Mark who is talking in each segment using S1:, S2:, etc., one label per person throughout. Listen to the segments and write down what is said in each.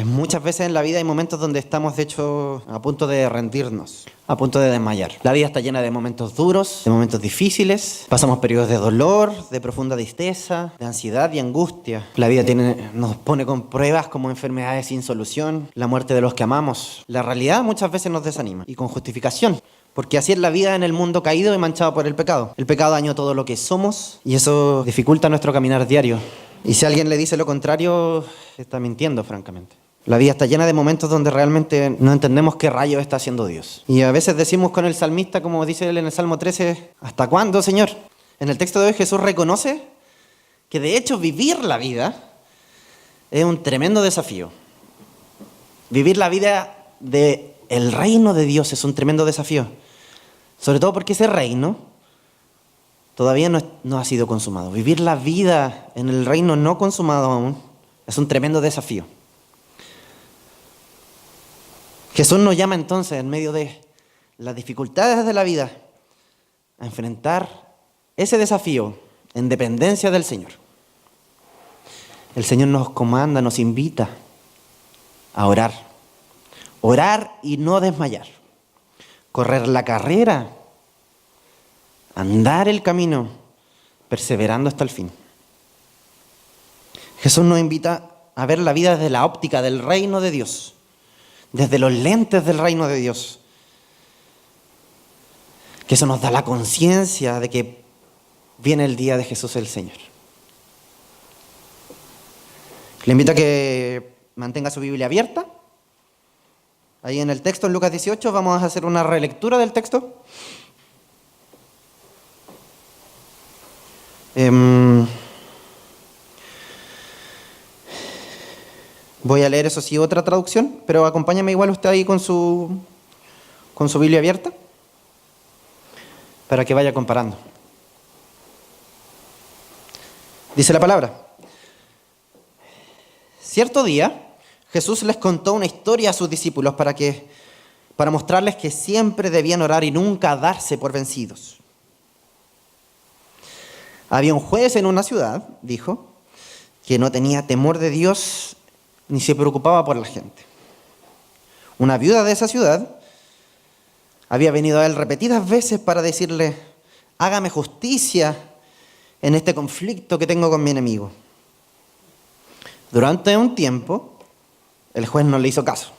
S1: Muchas veces en la vida hay momentos donde estamos, de hecho, a punto de rendirnos, a punto de desmayar. La vida está llena de momentos duros, de momentos difíciles. Pasamos periodos de dolor, de profunda tristeza, de ansiedad y angustia. La vida nos pone con pruebas como enfermedades sin solución, la muerte de los que amamos. La realidad muchas veces nos desanima, y con justificación. Porque así es la vida en el mundo caído y manchado por el pecado. El pecado dañó todo lo que somos y eso dificulta nuestro caminar diario. Y si alguien le dice lo contrario, está mintiendo, francamente. La vida está llena de momentos donde realmente no entendemos qué rayos está haciendo Dios. Y a veces decimos con el salmista, como dice él en el Salmo 13, ¿hasta cuándo, Señor? En el texto de hoy Jesús reconoce que de hecho vivir la vida es un tremendo desafío. Vivir la vida del reino de Dios es un tremendo desafío. Sobre todo porque ese reino todavía no ha sido consumado. Vivir la vida en el reino no consumado aún es un tremendo desafío. Jesús nos llama entonces, en medio de las dificultades de la vida, a enfrentar ese desafío en dependencia del Señor. El Señor nos comanda, nos invita a orar. Orar y no desmayar. Correr la carrera. Andar el camino, perseverando hasta el fin. Jesús nos invita a ver la vida desde la óptica del reino de Dios, desde los lentes del reino de Dios. Que eso nos da la conciencia de que viene el día de Jesús el Señor. Le invito a que mantenga su Biblia abierta. Ahí en el texto, en Lucas 18, vamos a hacer una relectura del texto. Voy a leer, eso sí, otra traducción, pero acompáñame igual usted ahí con su Biblia abierta para que vaya comparando. Dice la palabra: cierto día Jesús les contó una historia a sus discípulos para mostrarles que siempre debían orar y nunca darse por vencidos. Había un juez en una ciudad, dijo, que no tenía temor de Dios ni se preocupaba por la gente. Una viuda de esa ciudad había venido a él repetidas veces para decirle: hágame justicia en este conflicto que tengo con mi enemigo. Durante un tiempo, el juez no le hizo caso.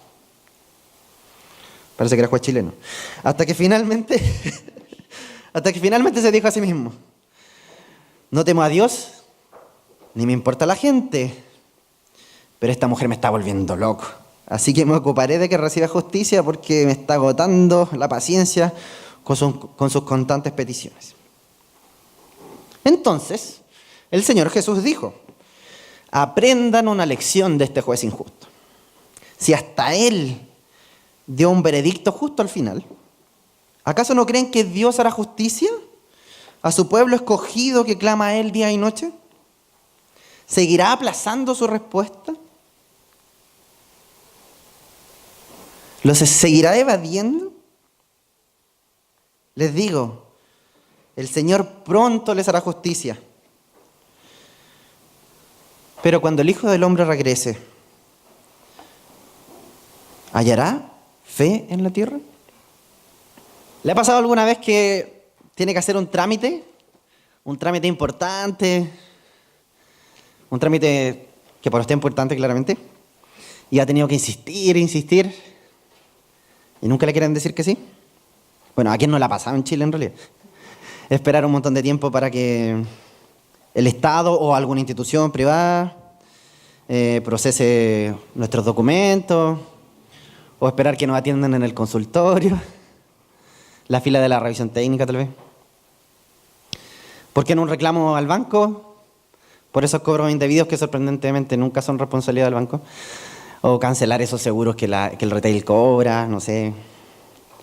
S1: Parece que era juez chileno. Hasta que finalmente se dijo a sí mismo: no temo a Dios, ni me importa la gente, pero esta mujer me está volviendo loco. Así que me ocuparé de que reciba justicia porque me está agotando la paciencia con sus constantes peticiones. Entonces, el Señor Jesús dijo: aprendan una lección de este juez injusto. Si hasta él dio un veredicto justo al final, ¿acaso no creen que Dios hará justicia a su pueblo escogido que clama a él día y noche? ¿Seguirá aplazando su respuesta? ¿Los seguirá evadiendo? Les digo, el Señor pronto les hará justicia. Pero cuando el Hijo del Hombre regrese, ¿hallará fe en la tierra? ¿Le ha pasado alguna vez que tiene que hacer un trámite importante, un trámite que para usted es importante claramente, y ha tenido que insistir, y nunca le quieren decir que sí? Bueno, ¿a quién no le ha pasado en Chile en realidad? Esperar un montón de tiempo para que el Estado o alguna institución privada procese nuestros documentos, o esperar que nos atiendan en el consultorio, la fila de la revisión técnica tal vez. ¿Por qué no un reclamo al banco por esos cobros indebidos que sorprendentemente nunca son responsabilidad del banco? O cancelar esos seguros que el retail cobra, no sé.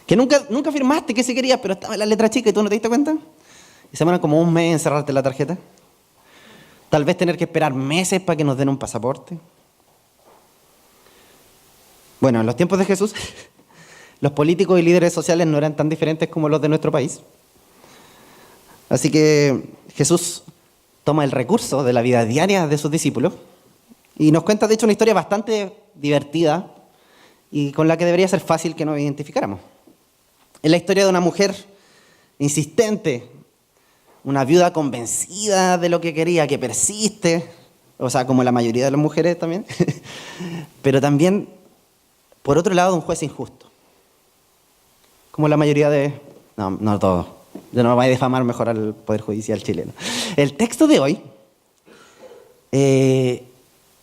S1: Que nunca firmaste, que sí querías, pero estaba en la letra chica y tú no te diste cuenta. Y se demoran como un mes en cerrarte la tarjeta. Tal vez tener que esperar meses para que nos den un pasaporte. Bueno, en los tiempos de Jesús, los políticos y líderes sociales no eran tan diferentes como los de nuestro país. Así que Jesús toma el recurso de la vida diaria de sus discípulos Y nos cuenta, de hecho, una historia bastante divertida y con la que debería ser fácil que nos identificáramos. Es la historia de una mujer insistente, una viuda convencida de lo que quería, que persiste, o sea, como la mayoría de las mujeres también, pero también, por otro lado, un juez injusto. Como la mayoría de... No todos. Yo no me voy a difamar mejor al Poder Judicial chileno. El texto de hoy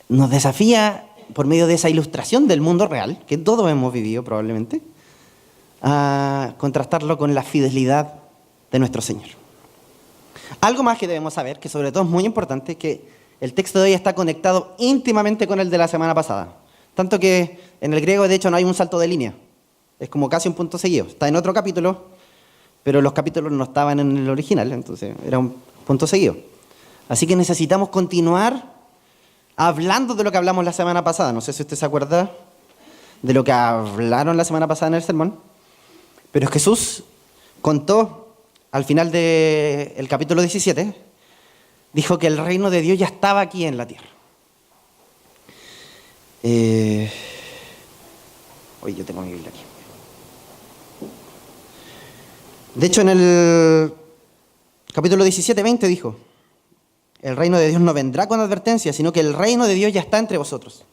S1: nos desafía, por medio de esa ilustración del mundo real, que todos hemos vivido probablemente, a contrastarlo con la fidelidad de nuestro Señor. Algo más que debemos saber, que sobre todo es muy importante, es que el texto de hoy está conectado íntimamente con el de la semana pasada. Tanto que en el griego, de hecho, no hay un salto de línea. Es como casi un punto seguido. Está en otro capítulo, pero los capítulos no estaban en el original, entonces era un punto seguido. Así que necesitamos continuar hablando de lo que hablamos la semana pasada. No sé si usted se acuerda de lo que hablaron la semana pasada en el sermón, pero Jesús contó al final del capítulo 17, dijo que el reino de Dios ya estaba aquí en la tierra. Yo tengo mi Biblia aquí. De hecho, en el capítulo 17, 20 dijo: el reino de Dios no vendrá con advertencia, sino que el reino de Dios ya está entre vosotros.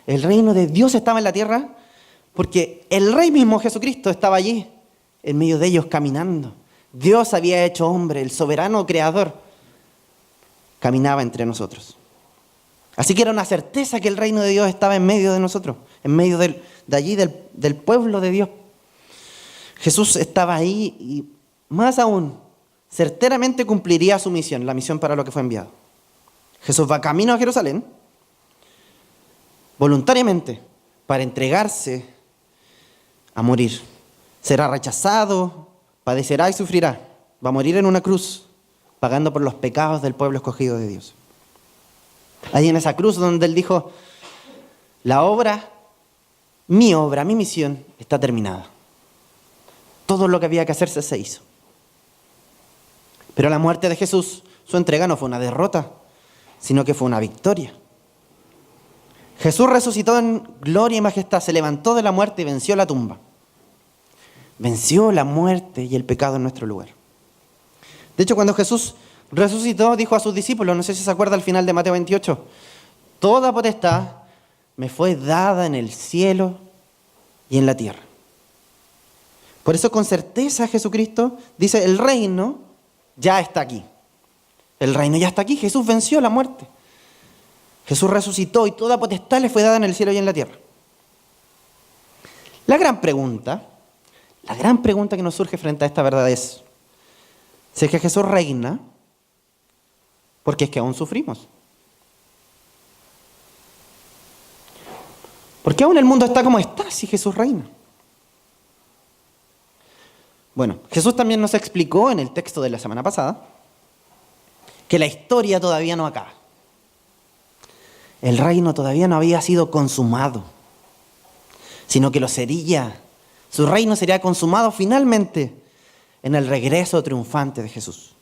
S1: El reino de Dios estaba en la tierra porque el Rey mismo, Jesucristo, estaba allí, en medio de ellos, caminando. Dios había hecho hombre, el soberano creador, caminaba entre nosotros. Así que era una certeza que el reino de Dios estaba en medio de nosotros, en medio de allí, del pueblo de Dios. Jesús estaba ahí y, más aún, certeramente cumpliría su misión, la misión para la que fue enviado. Jesús va camino a Jerusalén, voluntariamente, para entregarse a morir. Será rechazado, padecerá y sufrirá. Va a morir en una cruz, pagando por los pecados del pueblo escogido de Dios. Ahí en esa cruz donde Él dijo: mi misión está terminada. Todo lo que había que hacerse se hizo. Pero la muerte de Jesús, su entrega no fue una derrota, sino que fue una victoria. Jesús resucitó en gloria y majestad, se levantó de la muerte y venció la tumba. Venció la muerte y el pecado en nuestro lugar. De hecho, cuando Jesús resucitó, dijo a sus discípulos, no sé si se acuerda al final de Mateo 28, toda potestad me fue dada en el cielo y en la tierra. Por eso con certeza Jesucristo dice: el reino ya está aquí. El reino ya está aquí. Jesús venció la muerte. Jesús resucitó y toda potestad le fue dada en el cielo y en la tierra. La gran pregunta que nos surge frente a esta verdad es: si es que Jesús reina, ¿por qué es que aún sufrimos? ¿Por qué aún el mundo está como está si Jesús reina? Bueno, Jesús también nos explicó en el texto de la semana pasada que la historia todavía no acaba. El reino todavía no había sido consumado, sino que lo sería. Su reino sería consumado finalmente en el regreso triunfante de Jesús.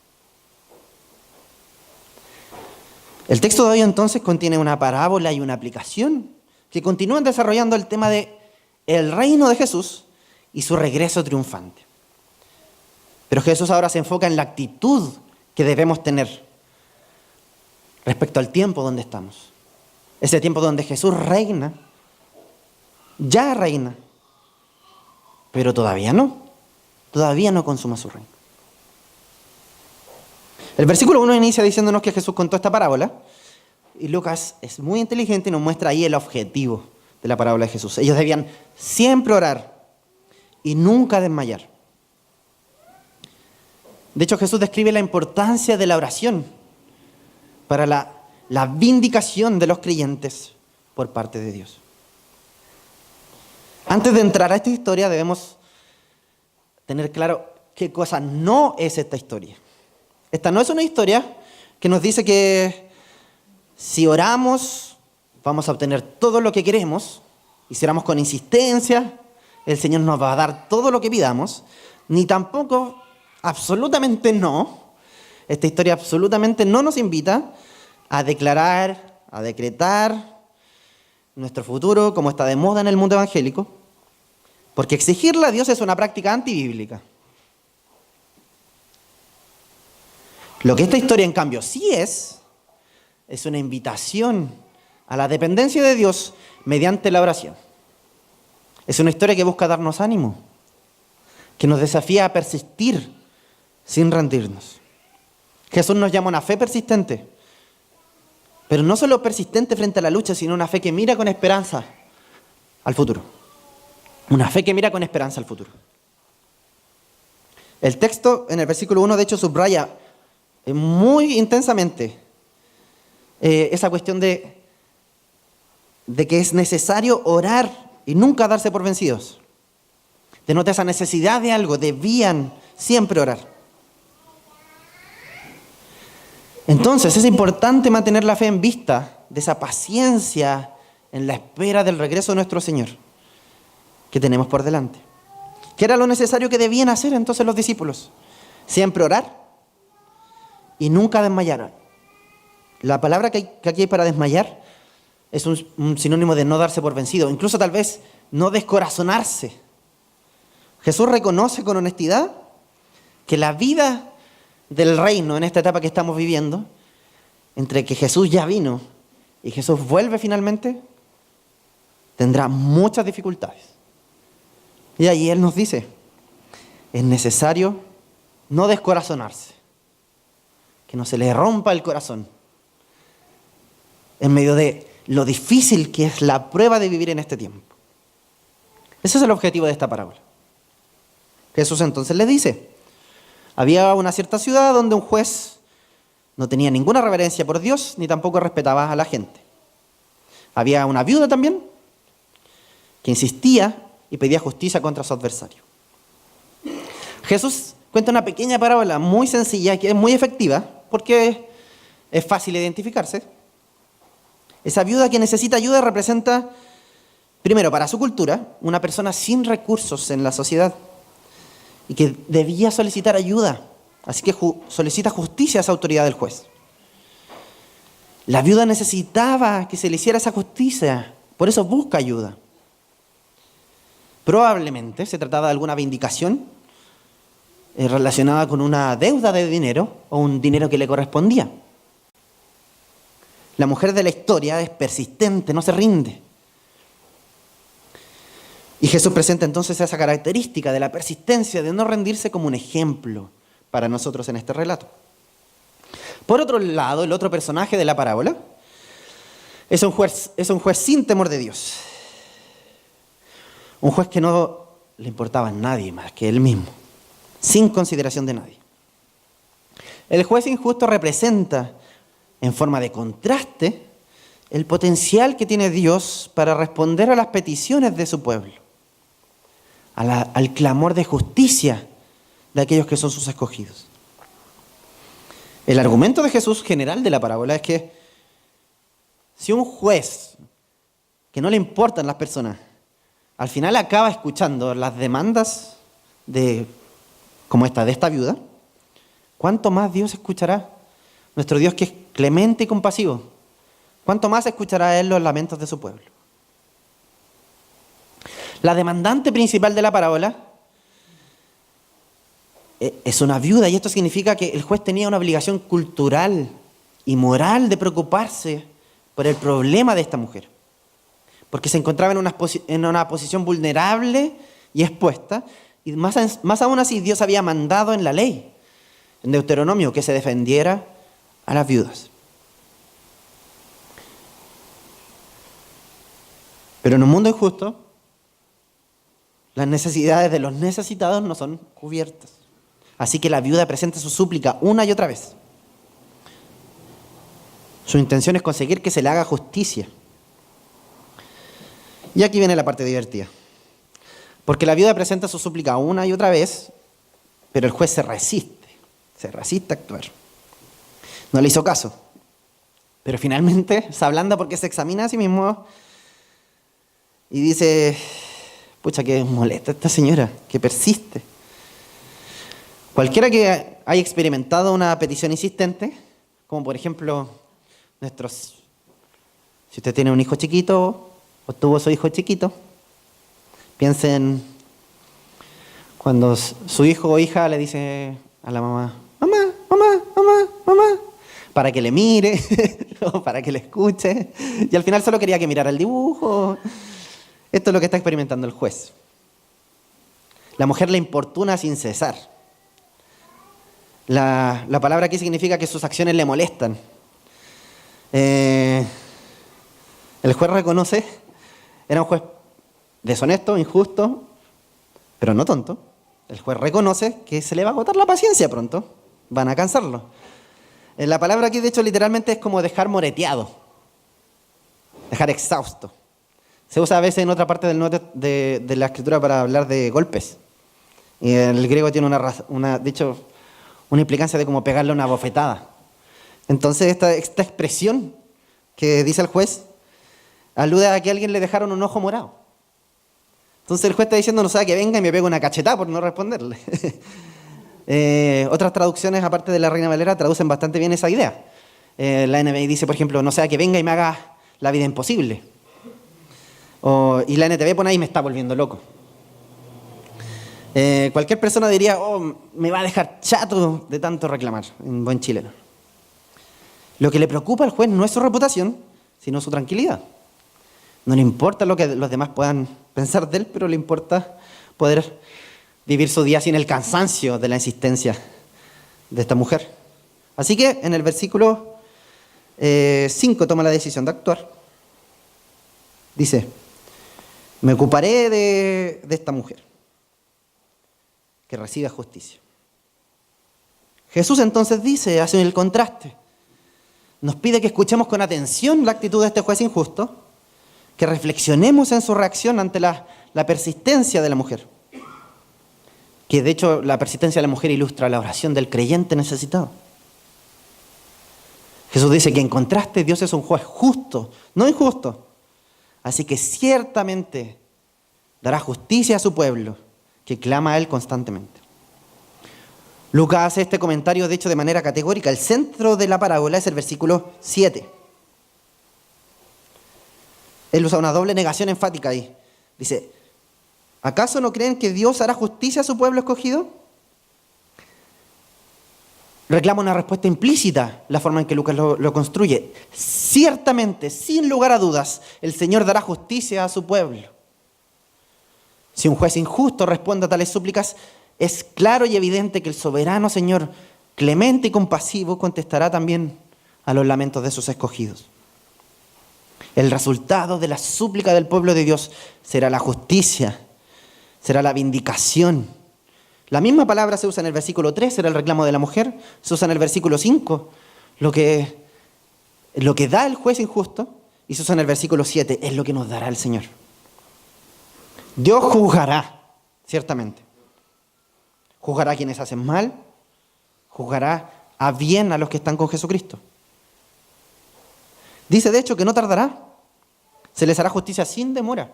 S1: El texto de hoy entonces contiene una parábola y una aplicación que continúan desarrollando el tema de el reino de Jesús y su regreso triunfante. Pero Jesús ahora se enfoca en la actitud que debemos tener respecto al tiempo donde estamos. Ese tiempo donde Jesús reina, ya reina, pero todavía no consuma su reino. El versículo 1 inicia diciéndonos que Jesús contó esta parábola y Lucas es muy inteligente y nos muestra ahí el objetivo de la parábola de Jesús. Ellos debían siempre orar y nunca desmayar. De hecho, Jesús describe la importancia de la oración para la vindicación de los creyentes por parte de Dios. Antes de entrar a esta historia debemos tener claro qué cosa no es esta historia. Esta no es una historia que nos dice que si oramos vamos a obtener todo lo que queremos y si oramos con insistencia el Señor nos va a dar todo lo que pidamos, ni tampoco, absolutamente no, esta historia absolutamente no nos invita a declarar, a decretar nuestro futuro como está de moda en el mundo evangélico, porque exigirle a Dios es una práctica antibíblica. Lo que esta historia, en cambio, sí es una invitación a la dependencia de Dios mediante la oración. Es una historia que busca darnos ánimo, que nos desafía a persistir sin rendirnos. Jesús nos llama a una fe persistente, pero no solo persistente frente a la lucha, sino una fe que mira con esperanza al futuro. Una fe que mira con esperanza al futuro. El texto en el versículo 1, de hecho, subraya muy intensamente esa cuestión de que es necesario orar y nunca darse por vencidos. Denota esa necesidad de algo, debían siempre orar. Entonces es importante mantener la fe en vista de esa paciencia en la espera del regreso de nuestro Señor que tenemos por delante. ¿Qué era lo necesario que debían hacer entonces los discípulos? Siempre orar y nunca desmayar. La palabra que aquí hay para desmayar es un sinónimo de no darse por vencido, incluso tal vez no descorazonarse. Jesús reconoce con honestidad que la vida del reino en esta etapa que estamos viviendo, entre que Jesús ya vino y Jesús vuelve finalmente, tendrá muchas dificultades. Y ahí Él nos dice, es necesario no descorazonarse, que no se le rompa el corazón en medio de lo difícil que es la prueba de vivir en este tiempo. Ese es el objetivo de esta parábola. Jesús entonces le dice, había una cierta ciudad donde un juez no tenía ninguna reverencia por Dios, ni tampoco respetaba a la gente. Había una viuda también, que insistía y pedía justicia contra su adversario. Jesús cuenta una pequeña parábola muy sencilla, que es muy efectiva, porque es fácil identificarse. Esa viuda que necesita ayuda representa, primero, para su cultura, una persona sin recursos en la sociedad y que debía solicitar ayuda. Así que solicita justicia a esa autoridad del juez. La viuda necesitaba que se le hiciera esa justicia, por eso busca ayuda. Probablemente se trataba de alguna vindicación relacionada con una deuda de dinero o un dinero que le correspondía. La mujer de la historia es persistente, no se rinde. Y Jesús presenta entonces esa característica de la persistencia, de no rendirse, como un ejemplo para nosotros en este relato. Por otro lado, el otro personaje de la parábola es un juez sin temor de Dios. Un juez que no le importaba a nadie más que él mismo, sin consideración de nadie. El juez injusto representa, en forma de contraste, el potencial que tiene Dios para responder a las peticiones de su pueblo, al clamor de justicia de aquellos que son sus escogidos. El argumento de Jesús general de la parábola es que si un juez que no le importan las personas al final acaba escuchando las demandas como esta de esta viuda, ¿cuánto más Dios escuchará? Nuestro Dios, que es clemente y compasivo, ¿cuánto más escuchará Él los lamentos de su pueblo? La demandante principal de la parábola es una viuda, y esto significa que el juez tenía una obligación cultural y moral de preocuparse por el problema de esta mujer, porque se encontraba en una posición vulnerable y expuesta, y más aún así Dios había mandado en la ley, en Deuteronomio, que se defendiera a las viudas. Pero en un mundo injusto, las necesidades de los necesitados no son cubiertas. Así que la viuda presenta su súplica una y otra vez. Su intención es conseguir que se le haga justicia. Y aquí viene la parte divertida. Porque la viuda presenta su súplica una y otra vez, pero el juez se resiste a actuar. No le hizo caso. Pero finalmente se ablanda porque se examina a sí mismo y dice, pucha, que molesta esta señora, que persiste. Cualquiera que haya experimentado una petición insistente, como por ejemplo nuestros Si usted tiene un hijo chiquito o tuvo su hijo chiquito, piensen cuando su hijo o hija le dice a la mamá, mamá, mamá, mamá, mamá, para que le mire o para que le escuche, y al final solo quería que mirara el dibujo. Esto es lo que está experimentando el juez. La mujer le importuna sin cesar. La palabra aquí significa que sus acciones le molestan. El juez reconoce, era un juez deshonesto, injusto, pero no tonto. El juez reconoce que se le va a agotar la paciencia pronto, van a cansarlo. La palabra aquí, de hecho, literalmente es como dejar moreteado, dejar exhausto. Se usa a veces en otra parte de la escritura para hablar de golpes. Y el griego tiene de hecho, una implicancia de como pegarle una bofetada. Entonces, esta expresión que dice el juez alude a que a alguien le dejaron un ojo morado. Entonces el juez está diciendo, no sabe, que venga y me pegue una cachetada por no responderle. Otras traducciones, aparte de la Reina Valera, traducen bastante bien esa idea. La NBI dice, por ejemplo, no sea que venga y me haga la vida imposible. Y la NTV pone ahí, me está volviendo loco. Cualquier persona diría, me va a dejar chato de tanto reclamar, en buen chileno. Lo que le preocupa al juez no es su reputación, sino su tranquilidad. No le importa lo que los demás puedan pensar de él, pero le importa poder vivir su día sin el cansancio de la insistencia de esta mujer. Así que en el versículo 5 toma la decisión de actuar. Dice, me ocuparé de esta mujer, que reciba justicia. Jesús entonces dice, hace el contraste, nos pide que escuchemos con atención la actitud de este juez injusto, que reflexionemos en su reacción ante la persistencia de la mujer. Que de hecho la persistencia de la mujer ilustra la oración del creyente necesitado. Jesús dice que en contraste Dios es un juez justo, no injusto. Así que ciertamente dará justicia a su pueblo, que clama a Él constantemente. Lucas hace este comentario, de hecho, de manera categórica. El centro de la parábola es el versículo 7. Él usa una doble negación enfática ahí. Dice, ¿acaso no creen que Dios hará justicia a su pueblo escogido? Reclama una respuesta implícita, la forma en que Lucas lo construye. Ciertamente, sin lugar a dudas, el Señor dará justicia a su pueblo. Si un juez injusto responde a tales súplicas, es claro y evidente que el soberano Señor, clemente y compasivo, contestará también a los lamentos de sus escogidos. El resultado de la súplica del pueblo de Dios será la justicia, será la vindicación. La misma palabra se usa en el versículo 3, era el reclamo de la mujer, se usa en el versículo 5, lo que da el juez injusto, y se usa en el versículo 7, es lo que nos dará el Señor. Dios juzgará, ciertamente. Juzgará a quienes hacen mal, juzgará a bien a los que están con Jesucristo. Dice de hecho que no tardará, se les hará justicia sin demora.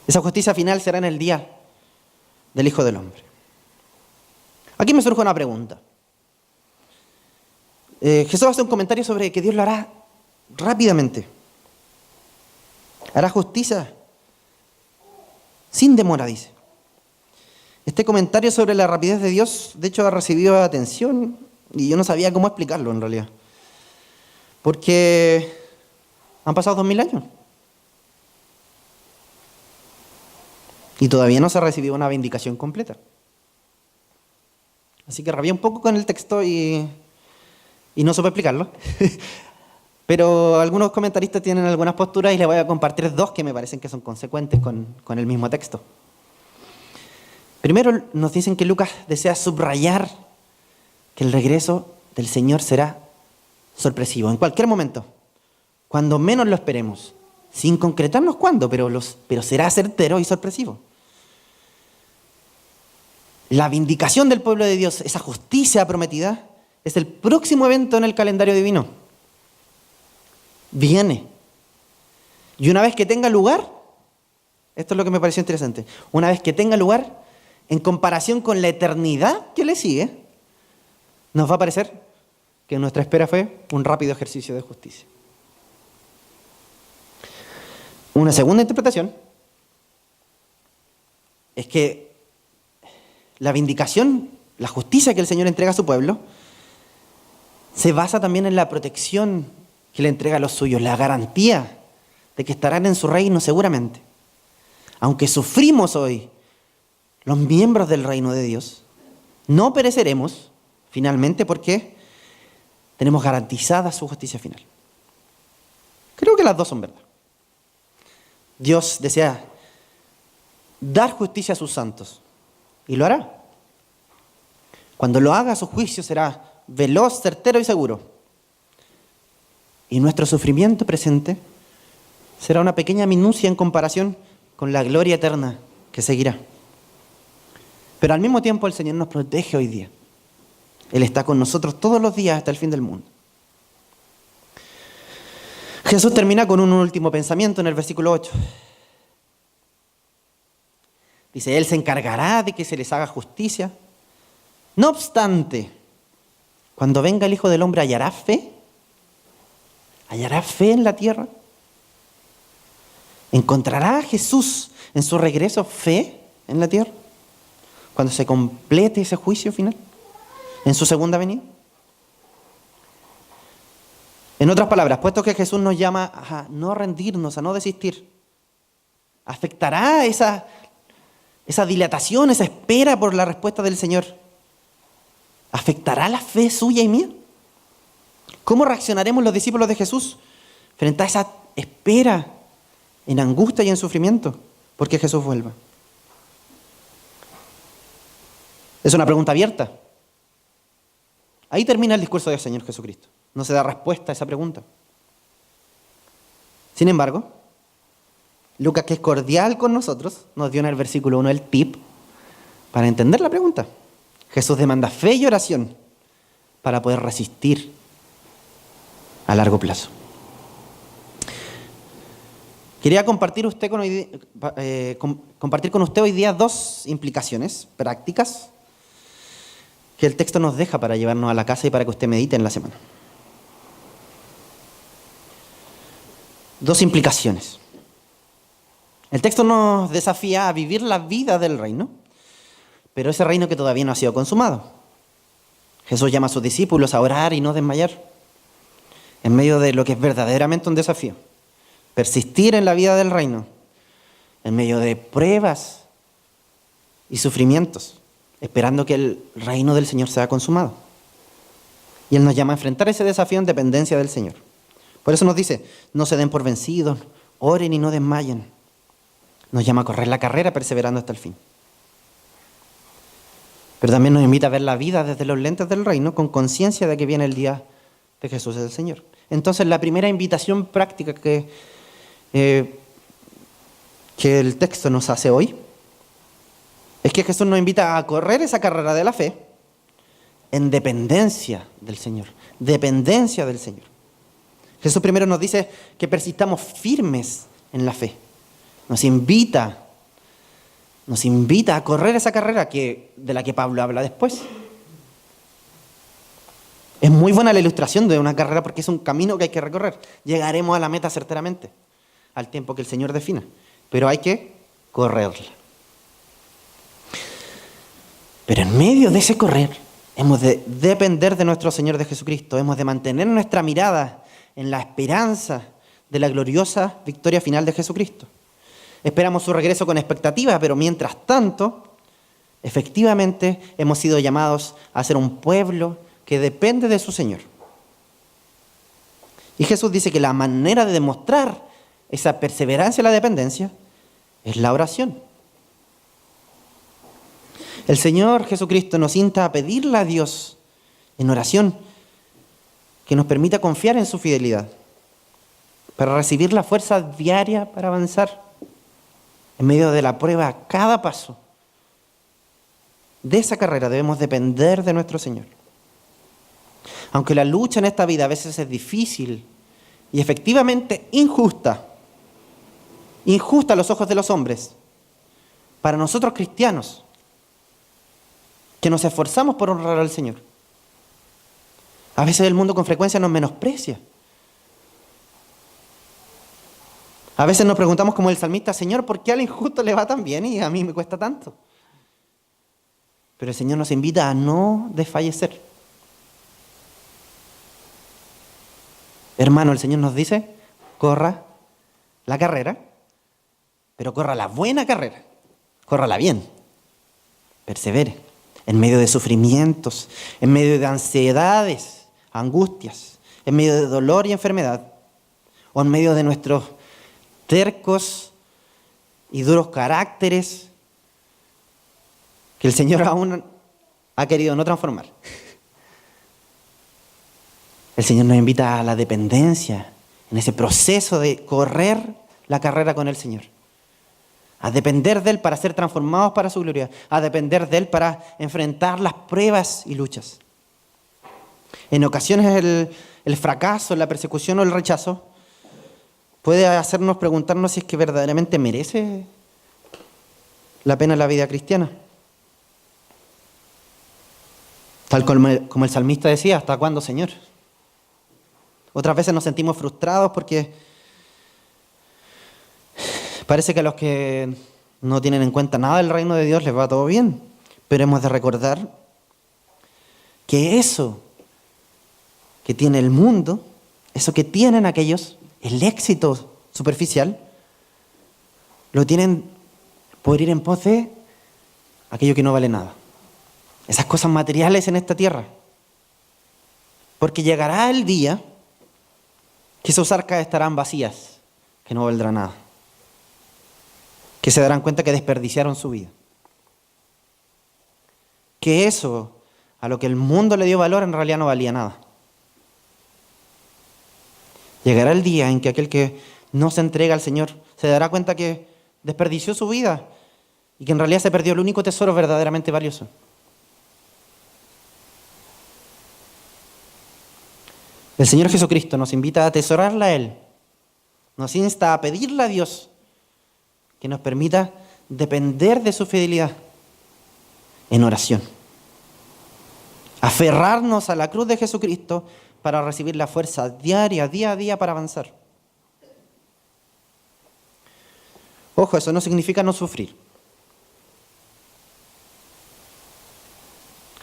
S1: Esa justicia final será en el día del Hijo del Hombre. Aquí me surge una pregunta. Jesús hace un comentario sobre que Dios lo hará rápidamente. Hará justicia sin demora, dice. Este comentario sobre la rapidez de Dios, de hecho, ha recibido atención y yo no sabía cómo explicarlo en realidad. Porque han pasado 2000 años. Y todavía no se ha recibido una vindicación completa. Así que rabié un poco con el texto y no supe explicarlo. Pero algunos comentaristas tienen algunas posturas y les voy a compartir dos que me parecen que son consecuentes con el mismo texto. Primero nos dicen que Lucas desea subrayar que el regreso del Señor será sorpresivo, en cualquier momento, cuando menos lo esperemos, sin concretarnos cuándo, pero será certero y sorpresivo. La vindicación del pueblo de Dios, esa justicia prometida, es el próximo evento en el calendario divino. Viene. Y una vez que tenga lugar, esto es lo que me pareció interesante, una vez que tenga lugar, en comparación con la eternidad que le sigue, nos va a parecer que nuestra espera fue un rápido ejercicio de justicia. Una segunda interpretación es que la vindicación, la justicia que el Señor entrega a su pueblo, se basa también en la protección que le entrega a los suyos, la garantía de que estarán en su reino seguramente. Aunque sufrimos hoy, los miembros del reino de Dios, no pereceremos finalmente porque tenemos garantizada su justicia final. Creo que las dos son verdad. Dios desea dar justicia a sus santos y lo hará. Cuando lo haga, su juicio será veloz, certero y seguro. Y nuestro sufrimiento presente será una pequeña minucia en comparación con la gloria eterna que seguirá. Pero al mismo tiempo el Señor nos protege hoy día. Él está con nosotros todos los días hasta el fin del mundo. Jesús termina con un último pensamiento en el versículo 8. Dice, Él se encargará de que se les haga justicia. No obstante, cuando venga el Hijo del Hombre, ¿hallará fe? ¿Hallará fe en la tierra? ¿Encontrará Jesús en su regreso fe en la tierra? Cuando se complete ese juicio final, en su segunda venida. En otras palabras, puesto que Jesús nos llama a no rendirnos, a no desistir, ¿afectará esa dilatación, esa espera por la respuesta del Señor? ¿Afectará la fe suya y mía? ¿Cómo reaccionaremos los discípulos de Jesús frente a esa espera en angustia y en sufrimiento porque Jesús vuelva? Es una pregunta abierta. Ahí termina el discurso del Señor Jesucristo. No se da respuesta a esa pregunta. Sin embargo, Lucas, que es cordial con nosotros, nos dio en el versículo 1 el tip para entender la pregunta. Jesús demanda fe y oración para poder resistir a largo plazo. Quería compartir con usted hoy día dos implicaciones prácticas que el texto nos deja para llevarnos a la casa y para que usted medite en la semana. Dos implicaciones. El texto nos desafía a vivir la vida del reino, pero ese reino que todavía no ha sido consumado. Jesús llama a sus discípulos a orar y no desmayar, en medio de lo que es verdaderamente un desafío. Persistir en la vida del reino, en medio de pruebas y sufrimientos, esperando que el reino del Señor sea consumado. Y Él nos llama a enfrentar ese desafío en dependencia del Señor. Por eso nos dice, no se den por vencidos, oren y no desmayen. Nos llama a correr la carrera perseverando hasta el fin. Pero también nos invita a ver la vida desde los lentes del reino con conciencia de que viene el día de Jesús el Señor. Entonces la primera invitación práctica que el texto nos hace hoy es que Jesús nos invita a correr esa carrera de la fe en dependencia del Señor. Dependencia del Señor. Jesús primero nos dice que persistamos firmes en la fe. Nos invita a correr esa carrera de la que Pablo habla después. Es muy buena la ilustración de una carrera porque es un camino que hay que recorrer. Llegaremos a la meta certeramente, al tiempo que el Señor defina, pero hay que correrla. Pero en medio de ese correr, hemos de depender de nuestro Señor de Jesucristo, hemos de mantener nuestra mirada en la esperanza de la gloriosa victoria final de Jesucristo. Esperamos su regreso con expectativa, pero mientras tanto, efectivamente hemos sido llamados a ser un pueblo que depende de su Señor. Y Jesús dice que la manera de demostrar esa perseverancia y la dependencia es la oración. El Señor Jesucristo nos insta a pedirle a Dios en oración que nos permita confiar en su fidelidad para recibir la fuerza diaria para avanzar en medio de la prueba a cada paso. De esa carrera debemos depender de nuestro Señor. Aunque la lucha en esta vida a veces es difícil y efectivamente injusta a los ojos de los hombres, para nosotros cristianos, que nos esforzamos por honrar al Señor, A veces el mundo con frecuencia nos menosprecia. A veces nos preguntamos como el salmista, Señor, ¿por qué al injusto le va tan bien y a mí me cuesta tanto? Pero el Señor nos invita a no desfallecer. Hermano, el Señor nos dice, corra la carrera, pero corra la buena carrera, córrala bien, persevere, en medio de sufrimientos, en medio de ansiedades, angustias, en medio de dolor y enfermedad, o en medio de nuestros tercos y duros caracteres que el Señor aún ha querido no transformar. El Señor nos invita a la dependencia, en ese proceso de correr la carrera con el Señor. A depender de Él para ser transformados para su gloria. A depender de Él para enfrentar las pruebas y luchas. En ocasiones el fracaso, la persecución o el rechazo puede hacernos preguntarnos si es que verdaderamente merece la pena la vida cristiana. Tal como el salmista decía, ¿hasta cuándo, Señor? Otras veces nos sentimos frustrados porque parece que a los que no tienen en cuenta nada del reino de Dios les va todo bien. Pero hemos de recordar que eso que tiene el mundo, eso que tienen aquellos, el éxito superficial, lo tienen por ir en pos de aquello que no vale nada. Esas cosas materiales en esta tierra. Porque llegará el día que sus arcas estarán vacías, que no valdrá nada. Que se darán cuenta que desperdiciaron su vida. Que eso, a lo que el mundo le dio valor, en realidad no valía nada. Llegará el día en que aquel que no se entrega al Señor se dará cuenta que desperdició su vida y que en realidad se perdió el único tesoro verdaderamente valioso. El Señor Jesucristo nos invita a atesorarla a Él. Nos insta a pedirle a Dios que nos permita depender de su fidelidad en oración. Aferrarnos a la cruz de Jesucristo para recibir la fuerza diaria, día a día para avanzar. Ojo, eso no significa no sufrir.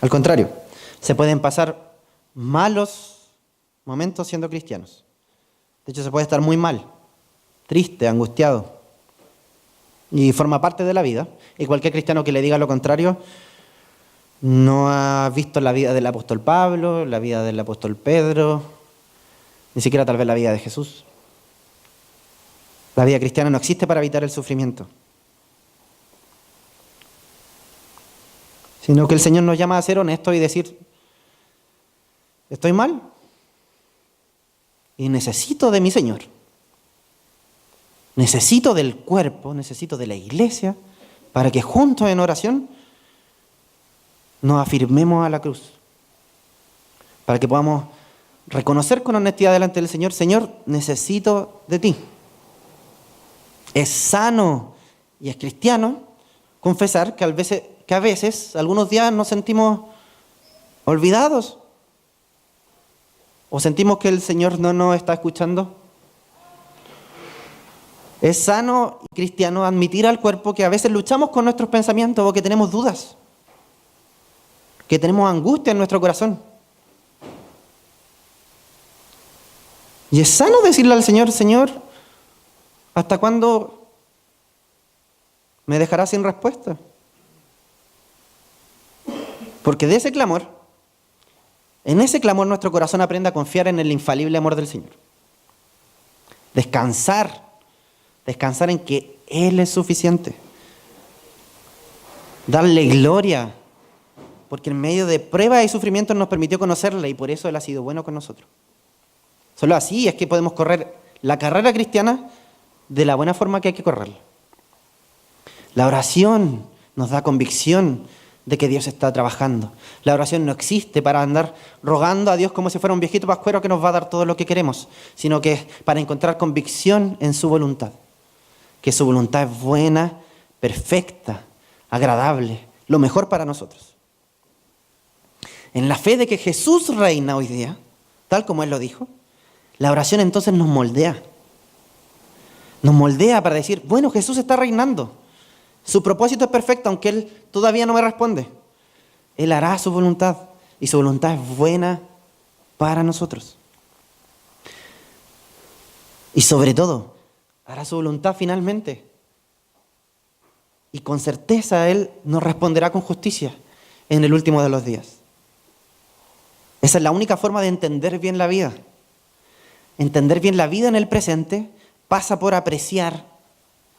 S1: Al contrario, se pueden pasar malos momentos siendo cristianos. De hecho, se puede estar muy mal, triste, angustiado. Y forma parte de la vida. Y cualquier cristiano que le diga lo contrario no ha visto la vida del apóstol Pablo, la vida del apóstol Pedro, ni siquiera tal vez la vida de Jesús. La vida cristiana no existe para evitar el sufrimiento, sino que el Señor nos llama a ser honestos y decir, estoy mal y necesito de mi Señor. Necesito del cuerpo, necesito de la iglesia, para que juntos en oración nos afirmemos a la cruz. Para que podamos reconocer con honestidad delante del Señor, Señor, necesito de ti. Es sano y es cristiano confesar que a veces, algunos días nos sentimos olvidados. ¿O sentimos que el Señor no nos está escuchando? Es sano y cristiano admitir al cuerpo que a veces luchamos con nuestros pensamientos o que tenemos dudas, que tenemos angustia en nuestro corazón. Y es sano decirle al Señor, Señor, ¿hasta cuándo me dejarás sin respuesta? Porque de ese clamor, en ese clamor nuestro corazón aprende a confiar en el infalible amor del Señor. Descansar en que Él es suficiente. Darle gloria, porque en medio de pruebas y sufrimientos nos permitió conocerle y por eso Él ha sido bueno con nosotros. Solo así es que podemos correr la carrera cristiana de la buena forma que hay que correrla. La oración nos da convicción de que Dios está trabajando. La oración no existe para andar rogando a Dios como si fuera un viejito pascuero que nos va a dar todo lo que queremos, sino que es para encontrar convicción en su voluntad. Que su voluntad es buena, perfecta, agradable, lo mejor para nosotros. en la fe de que Jesús reina hoy día, tal como Él lo dijo, la oración entonces nos moldea. Nos moldea para decir, bueno, Jesús está reinando. Su propósito es perfecto, aunque Él todavía no me responde. Él hará su voluntad y su voluntad es buena para nosotros. Y sobre todo, hará su voluntad finalmente. Y con certeza Él nos responderá con justicia en el último de los días. Esa es la única forma de entender bien la vida. Entender bien la vida en el presente pasa por apreciar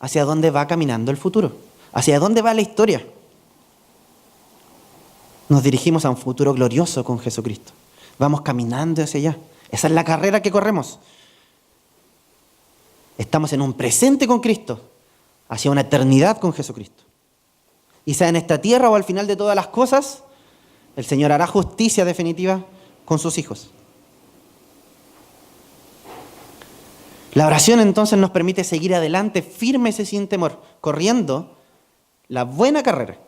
S1: hacia dónde va caminando el futuro, hacia dónde va la historia. Nos dirigimos a un futuro glorioso con Jesucristo. Vamos caminando hacia allá. Esa es la carrera que corremos. Estamos en un presente con Cristo, hacia una eternidad con Jesucristo. Y sea en esta tierra o al final de todas las cosas, el Señor hará justicia definitiva con sus hijos. La oración entonces nos permite seguir adelante firmes y sin temor, corriendo la buena carrera.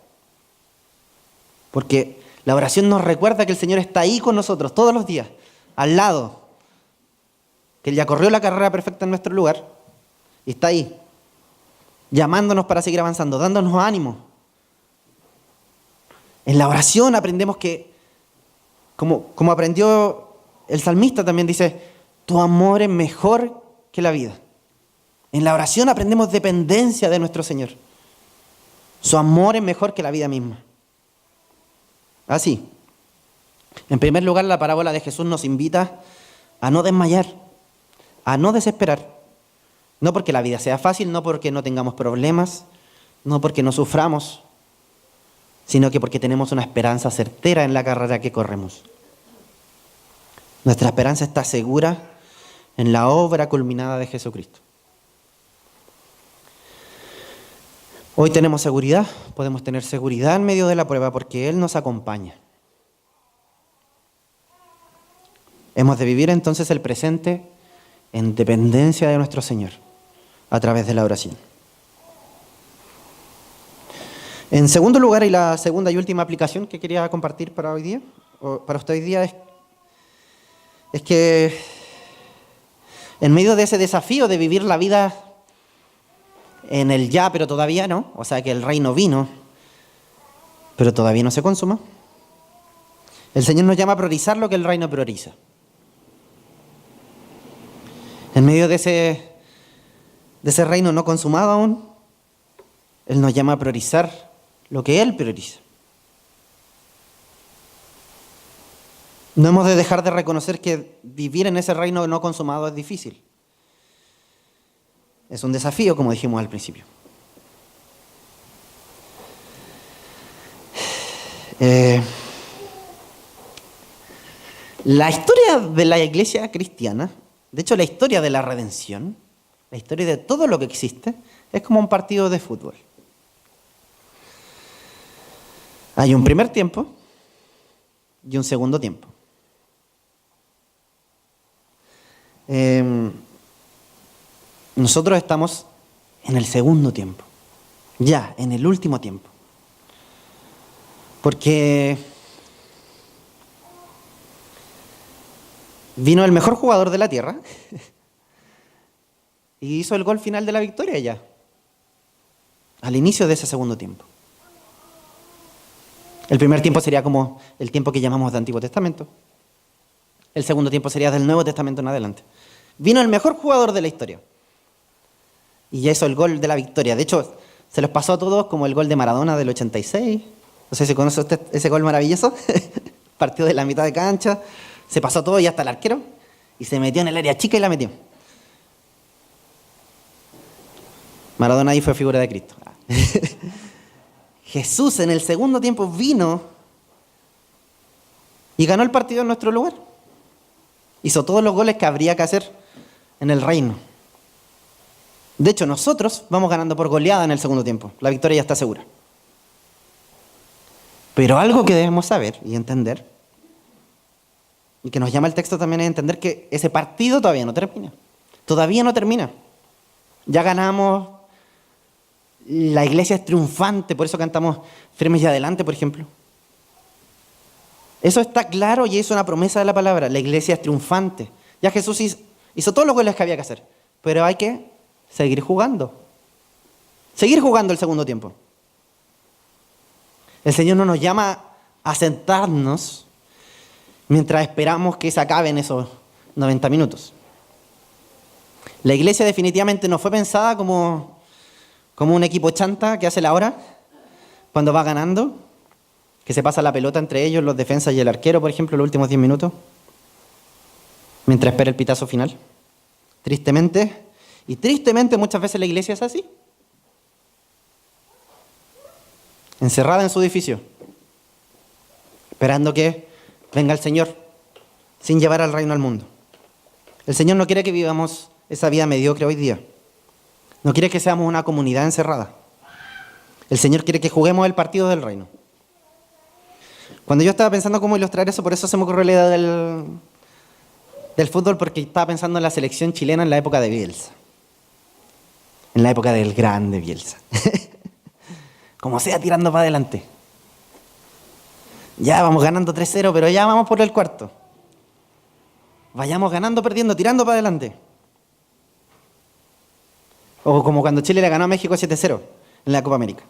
S1: Porque la oración nos recuerda que el Señor está ahí con nosotros todos los días, al lado. Que Él ya corrió la carrera perfecta en nuestro lugar y está ahí, llamándonos para seguir avanzando, dándonos ánimo. En la oración aprendemos que, como aprendió el salmista también dice, tu amor es mejor que la vida. En la oración aprendemos dependencia de nuestro Señor. Su amor es mejor que la vida misma. Así, en primer lugar, la parábola de Jesús nos invita a no desmayar, a no desesperar. No porque la vida sea fácil, no porque no tengamos problemas, no porque no suframos, sino que porque tenemos una esperanza certera en la carrera que corremos. Nuestra esperanza está segura en la obra culminada de Jesucristo. Hoy tenemos seguridad, podemos tener seguridad en medio de la prueba porque Él nos acompaña. Hemos de vivir entonces el presente en dependencia de nuestro Señor a través de la oración. En segundo lugar, y la segunda y última aplicación que quería compartir para hoy día, o para usted hoy día, es que en medio de ese desafío de vivir la vida en el ya, pero todavía no, o sea que el reino vino, pero todavía no se consuma, el Señor nos llama a priorizar lo que el reino prioriza. En medio de ese reino no consumado aún, Él nos llama a priorizar lo que Él prioriza. No hemos de dejar de reconocer que vivir en ese reino no consumado es difícil. Es un desafío, como dijimos al principio. La historia de la iglesia cristiana, de hecho la historia de la redención, la historia de todo lo que existe, es como un partido de fútbol. Hay un primer tiempo y un segundo tiempo. Nosotros estamos en el segundo tiempo, ya, en el último tiempo. Porque vino el mejor jugador de la tierra y hizo el gol final de la victoria ya, al inicio de ese segundo tiempo. El primer tiempo sería como el tiempo que llamamos de Antiguo Testamento. El segundo tiempo sería del Nuevo Testamento en adelante. Vino el mejor jugador de la historia y ya hizo el gol de la victoria. De hecho, se los pasó a todos como el gol de Maradona del 86. No sé si conoce usted ese gol maravilloso. Partió de la mitad de cancha, se pasó todo y hasta el arquero y se metió en el área chica y la metió. Maradona ahí fue figura de Cristo. Jesús en el segundo tiempo vino y ganó el partido en nuestro lugar. Hizo todos los goles que habría que hacer en el reino. De hecho, nosotros vamos ganando por goleada en el segundo tiempo. La victoria ya está segura. Pero algo que debemos saber y entender, y que nos llama el texto también, es entender que ese partido todavía no termina. Todavía no termina. Ya ganamos, la iglesia es triunfante, por eso cantamos Firmes y Adelante, por ejemplo. Eso está claro y es una promesa de la palabra. La iglesia es triunfante. Ya Jesús hizo todos los goles que había que hacer. Pero hay que seguir jugando. Seguir jugando el segundo tiempo. El Señor no nos llama a sentarnos mientras esperamos que se acaben esos 90 minutos. La iglesia definitivamente no fue pensada como un equipo chanta que hace la hora cuando va ganando, que se pasa la pelota entre ellos, los defensas y el arquero, por ejemplo, los últimos 10 minutos, mientras espera el pitazo final. Tristemente muchas veces la iglesia es así. Encerrada en su edificio, esperando que venga el Señor, sin llevar al reino al mundo. El Señor no quiere que vivamos esa vida mediocre hoy día. No quiere que seamos una comunidad encerrada. El Señor quiere que juguemos el partido del reino. Cuando yo estaba pensando cómo ilustrar eso, por eso se me ocurrió la idea del fútbol, porque estaba pensando en la selección chilena en la época de Bielsa. En la época del grande Bielsa. Como sea, tirando para adelante. Ya vamos ganando 3-0, pero ya vamos por el cuarto. Vayamos ganando, perdiendo, tirando para adelante. O como cuando Chile le ganó a México 7-0 en la Copa América.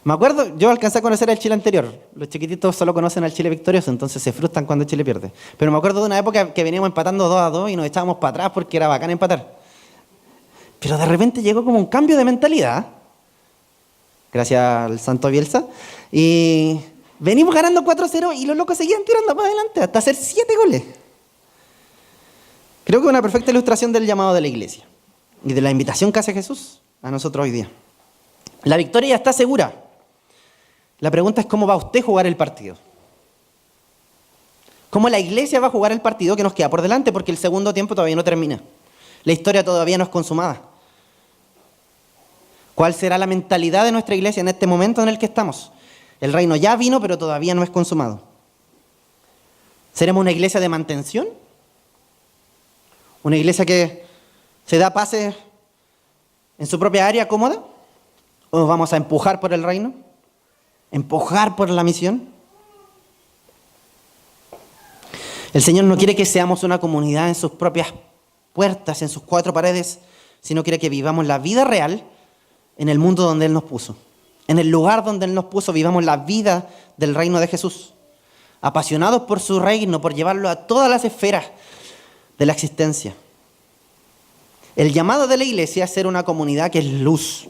S1: Me acuerdo, yo alcancé a conocer al Chile anterior. Los chiquititos solo conocen al Chile victorioso, entonces se frustran cuando Chile pierde. Pero me acuerdo de una época que veníamos empatando 2-2 y nos echábamos para atrás porque era bacán empatar. Pero de repente llegó como un cambio de mentalidad, gracias al santo Bielsa, y venimos ganando 4-0 y los locos seguían tirando para adelante hasta hacer 7 goles. Creo que es una perfecta ilustración del llamado de la iglesia y de la invitación que hace Jesús a nosotros hoy día. La victoria ya está segura. La pregunta es cómo va usted a jugar el partido. ¿Cómo la iglesia va a jugar el partido que nos queda por delante? Porque el segundo tiempo todavía no termina. La historia todavía no es consumada. ¿Cuál será la mentalidad de nuestra iglesia en este momento en el que estamos? El reino ya vino, pero todavía no es consumado. ¿Seremos una iglesia de mantención? ¿Una iglesia que se da pases en su propia área cómoda? ¿O vamos a empujar por el reino? ¿Empujar por la misión? El Señor no quiere que seamos una comunidad en sus propias puertas, en sus 4 paredes, sino quiere que vivamos la vida real en el mundo donde Él nos puso. En el lugar donde Él nos puso, vivamos la vida del reino de Jesús. Apasionados por su reino, por llevarlo a todas las esferas de la existencia. El llamado de la iglesia es ser una comunidad que es luz.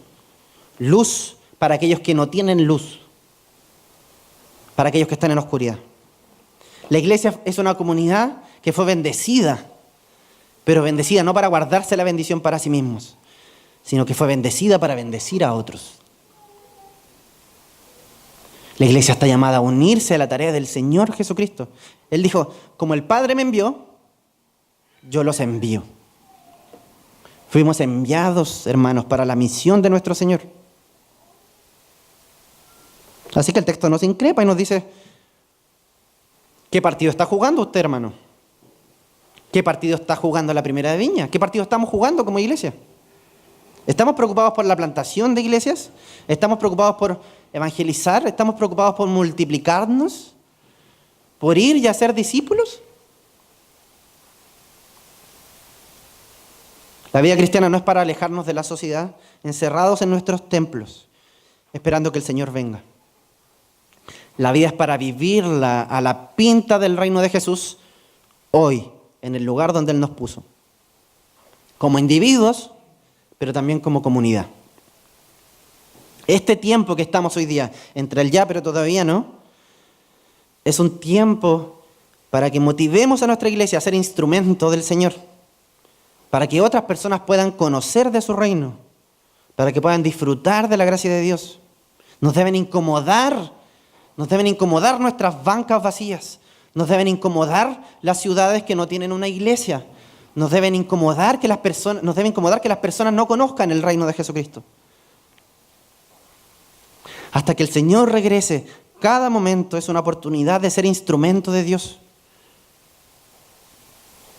S1: Luz para aquellos que no tienen luz. Para aquellos que están en oscuridad. La iglesia es una comunidad que fue bendecida, pero bendecida no para guardarse la bendición para sí mismos, sino que fue bendecida para bendecir a otros. La iglesia está llamada a unirse a la tarea del Señor Jesucristo. Él dijo, como el Padre me envió, yo los envío. Fuimos enviados, hermanos, para la misión de nuestro Señor. Así que el texto nos increpa y nos dice, ¿qué partido está jugando usted, hermano? ¿Qué partido está jugando la Primera de Viña? ¿Qué partido estamos jugando como iglesia? ¿Estamos preocupados por la plantación de iglesias? ¿Estamos preocupados por evangelizar? ¿Estamos preocupados por multiplicarnos? ¿Por ir y hacer discípulos? La vida cristiana no es para alejarnos de la sociedad, encerrados en nuestros templos, esperando que el Señor venga. La vida es para vivirla a la pinta del reino de Jesús hoy, en el lugar donde Él nos puso. Como individuos, pero también como comunidad. Este tiempo que estamos hoy día, entre el ya pero todavía no, es un tiempo para que motivemos a nuestra iglesia a ser instrumento del Señor, para que otras personas puedan conocer de su reino, para que puedan disfrutar de la gracia de Dios. Nos deben incomodar nuestras bancas vacías, nos deben incomodar las ciudades que no tienen una iglesia, nos deben incomodar que las personas no conozcan el reino de Jesucristo. Hasta que el Señor regrese, cada momento es una oportunidad de ser instrumento de Dios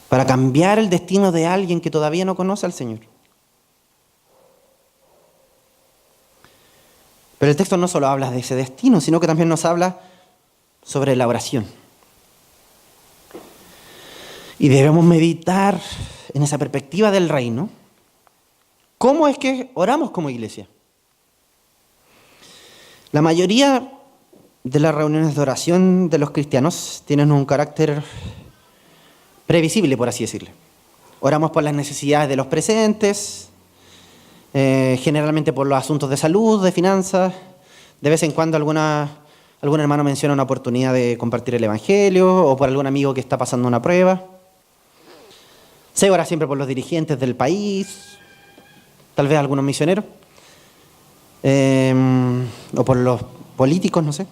S1: para cambiar el destino de alguien que todavía no conoce al Señor. Pero el texto no solo habla de ese destino, sino que también nos habla sobre la oración. Y debemos meditar en esa perspectiva del reino. ¿Cómo es que oramos como iglesia? La mayoría de las reuniones de oración de los cristianos tienen un carácter previsible, por así decirlo. Oramos por las necesidades de los presentes, generalmente por los asuntos de salud, de finanzas. De vez en cuando algún hermano menciona una oportunidad de compartir el evangelio o por algún amigo que está pasando una prueba. Se ora siempre por los dirigentes del país, tal vez algunos misioneros, o por los políticos, no sé.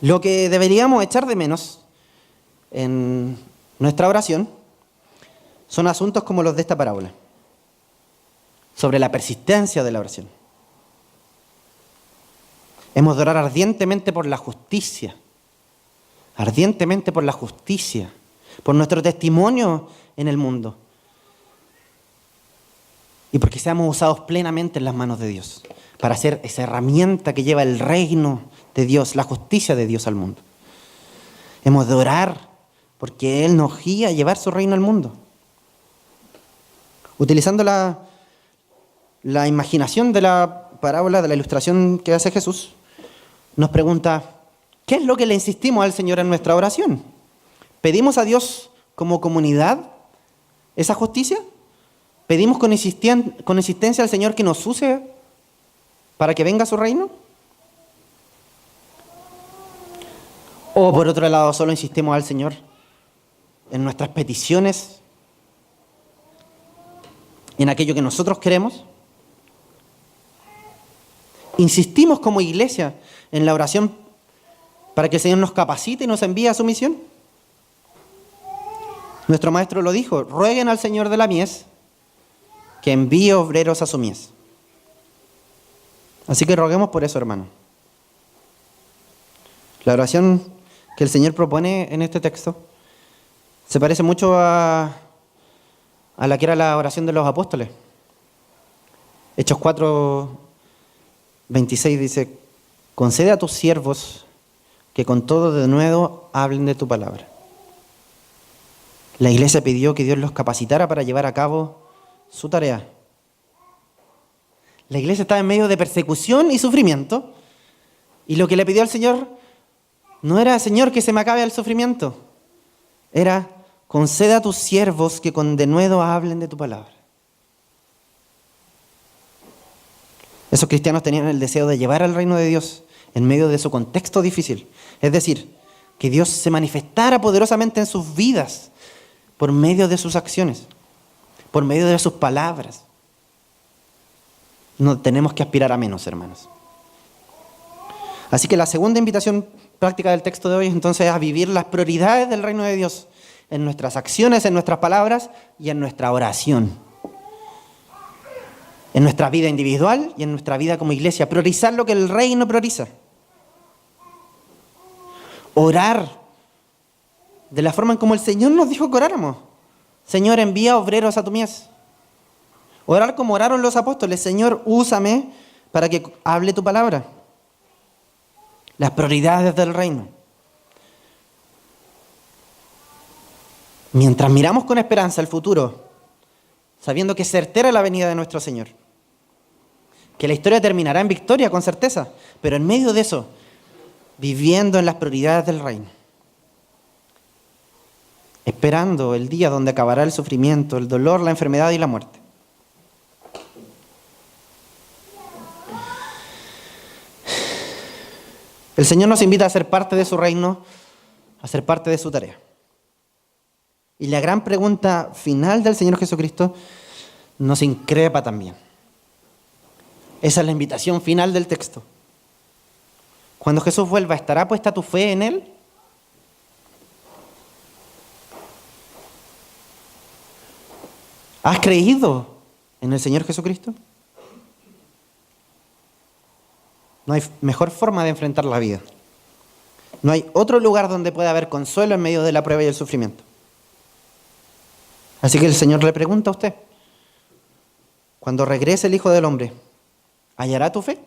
S1: Lo que deberíamos echar de menos en nuestra oración son asuntos como los de esta parábola, sobre la persistencia de la oración. Hemos de orar ardientemente por la justicia, por nuestro testimonio en el mundo y porque seamos usados plenamente en las manos de Dios para ser esa herramienta que lleva el reino de Dios, la justicia de Dios al mundo. Hemos de orar porque Él nos guía a llevar su reino al mundo. Utilizando la imaginación de la parábola, de la ilustración que hace Jesús, nos pregunta, ¿qué es lo que le insistimos al Señor en nuestra oración? ¿Pedimos a Dios como comunidad esa justicia? ¿Pedimos con insistencia al Señor que nos use para que venga su reino? ¿O por otro lado solo insistimos al Señor en nuestras peticiones, en aquello que nosotros queremos? ¿Insistimos como iglesia en la oración para que el Señor nos capacite y nos envíe a su misión? Nuestro maestro lo dijo, rueguen al Señor de la mies que envíe obreros a su mies. Así que roguemos por eso, hermano. La oración que el Señor propone en este texto se parece mucho a la que era la oración de los apóstoles. Hechos 4:26 dice, concede a tus siervos que con todo de nuevo hablen de tu palabra. La iglesia pidió que Dios los capacitara para llevar a cabo su tarea. La iglesia estaba en medio de persecución y sufrimiento, y lo que le pidió al Señor no era, Señor, que se me acabe el sufrimiento, era, concede a tus siervos que con denuedo hablen de tu palabra. Esos cristianos tenían el deseo de llevar al reino de Dios en medio de su contexto difícil. Es decir, que Dios se manifestara poderosamente en sus vidas por medio de sus acciones, por medio de sus palabras. No tenemos que aspirar a menos, hermanos. Así que la segunda invitación práctica del texto de hoy entonces es a vivir las prioridades del reino de Dios en nuestras acciones, en nuestras palabras y en nuestra oración. En nuestra vida individual y en nuestra vida como iglesia. Priorizar lo que el reino prioriza. Orar de la forma en como el Señor nos dijo que oráramos. Señor, envía obreros a tu mies. Orar como oraron los apóstoles. Señor, úsame para que hable tu palabra. Las prioridades del reino. Mientras miramos con esperanza el futuro, sabiendo que es certera la venida de nuestro Señor, que la historia terminará en victoria con certeza, pero en medio de eso, viviendo en las prioridades del reino, esperando el día donde acabará el sufrimiento, el dolor, la enfermedad y la muerte. El Señor nos invita a ser parte de su reino, a ser parte de su tarea. Y la gran pregunta final del Señor Jesucristo nos increpa también. Esa es la invitación final del texto. Cuando Jesús vuelva, ¿estará puesta tu fe en Él? ¿Has creído en el Señor Jesucristo? No hay mejor forma de enfrentar la vida. No hay otro lugar donde pueda haber consuelo en medio de la prueba y el sufrimiento. Así que el Señor le pregunta a usted, cuando regrese el Hijo del Hombre, ¿hallará tu fe?